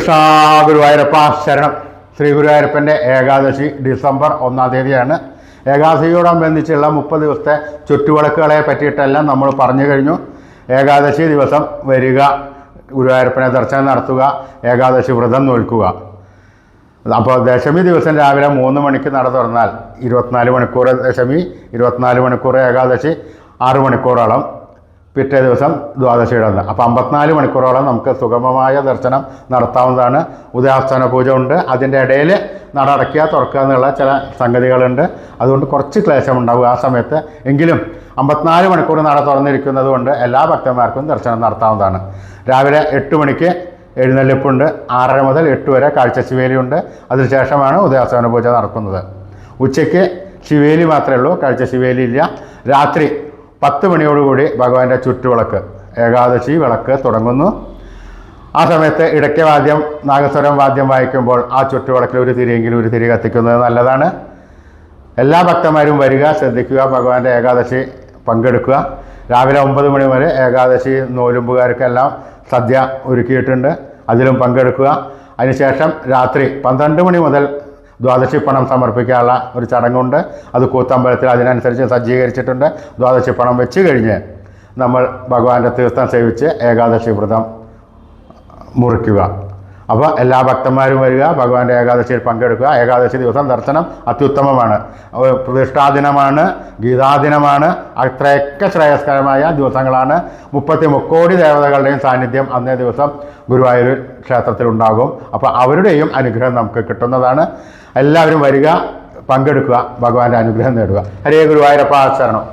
കൃഷ്ണ ഗുരുവായൂരപ്പ ശരണം. ശ്രീ ഗുരുവായൂരപ്പൻ്റെ ഏകാദശി ഡിസംബർ 1-ാം തീയതിയാണ്. ഏകാദശിയോടനുബന്ധിച്ചുള്ള 30 ദിവസത്തെ ചുറ്റുവിളക്കുകളെ പറ്റിയിട്ടെല്ലാം നമ്മൾ പറഞ്ഞു കഴിഞ്ഞു. ഏകാദശി ദിവസം വരിക, ഗുരുവായൂരപ്പനെ ദർശനം നടത്തുക, ഏകാദശി വ്രതം നോൽക്കുക. അപ്പോൾ ദശമി ദിവസം രാവിലെ 3 മണിക്ക് നട തുറന്നാൽ 24 മണിക്കൂർ ദശമി, 24 മണിക്കൂർ ഏകാദശി, 6 മണിക്കൂറോളം പിറ്റേ ദിവസം ദ്വാദശിയുടെ അന്ന്. അപ്പോൾ 54 മണിക്കൂറോളം നമുക്ക് സുഗമമായ ദർശനം നടത്താവുന്നതാണ്. ഉദയാസ്തമന പൂജ ഉണ്ട്, അതിൻ്റെ ഇടയിൽ നട അടയ്ക്കുക തുറക്കുക എന്നുള്ള ചില സംഗതികളുണ്ട്. അതുകൊണ്ട് കുറച്ച് ക്ലേശമുണ്ടാവും ആ സമയത്ത്. എങ്കിലും 54 മണിക്കൂർ നട തുറന്നിരിക്കുന്നത് കൊണ്ട് എല്ലാ ഭക്തന്മാർക്കും ദർശനം നടത്താവുന്നതാണ്. രാവിലെ 8 മണിക്ക് എഴുന്നള്ളിപ്പുണ്ട്. 6:30 മുതൽ 8 വരെ കാഴ്ച ശിവേലിയുണ്ട്. അതിനുശേഷമാണ് ഉദയാസ്തമന പൂജ നടക്കുന്നത്. ഉച്ചയ്ക്ക് ശിവേലി മാത്രമേ ഉള്ളൂ, കാഴ്ച ശിവേലി ഇല്ല. രാത്രി 10 മണിയോടുകൂടി ഭഗവാന്റെ ചുറ്റുവിളക്ക്, ഏകാദശി വിളക്ക് തുടങ്ങുന്നു. ആ സമയത്ത് ഇടയ്ക്ക് വാദ്യം, നാഗസ്വരം വാദ്യം വായിക്കുമ്പോൾ ആ ചുറ്റുവിളക്കിൽ ഒരു തിരിയെങ്കിലും ഒരു തിരി കത്തിക്കുന്നത് നല്ലതാണ്. എല്ലാ ഭക്തന്മാരും വരിക, ശ്രദ്ധിക്കുക, ഭഗവാന്റെ ഏകാദശി പങ്കെടുക്കുക. രാവിലെ 9 മണി വരെ ഏകാദശി നോലുമ്പുകാർക്കെല്ലാം സദ്യ ഒരുക്കിയിട്ടുണ്ട്, അതിലും പങ്കെടുക്കുക. അതിനുശേഷം രാത്രി 12 മണി മുതൽ ദ്വാദശി പണം സമർപ്പിക്കാനുള്ള ഒരു ചടങ്ങുണ്ട്. അത് കൂത്തമ്പലത്തിൽ അതിനനുസരിച്ച് സജ്ജീകരിച്ചിട്ടുണ്ട്. ദ്വാദശി പണം വെച്ച് കഴിഞ്ഞ് നമ്മൾ ഭഗവാന്റെ തീർത്ഥം സേവിച്ച് ഏകാദശി വ്രതം മുറിക്കുക. അപ്പോൾ എല്ലാ ഭക്തന്മാരും വരിക, ഭഗവാന്റെ ഏകാദശിയിൽ പങ്കെടുക്കുക. ഏകാദശി ദിവസം ദർശനം അത്യുത്തമമാണ്. പ്രതിഷ്ഠാദിനമാണ്, ഗീതാദിനമാണ്, അത്രയൊക്കെ ശ്രേയസ്കരമായ ദിവസങ്ങളാണ്. 30 മുക്കോടി ദേവതകളുടെയും സാന്നിധ്യം അന്നേ ദിവസം ഗുരുവായൂർ ക്ഷേത്രത്തിലുണ്ടാകും. അപ്പോൾ അവരുടെയും അനുഗ്രഹം നമുക്ക് കിട്ടുന്നതാണ്. എല്ലാവരും വരിക, പങ്കെടുക്കുക, ഭഗവാന്റെ അനുഗ്രഹം നേടുക. ഹരേ ഗുരുവായൂരപ്പ ശരണം.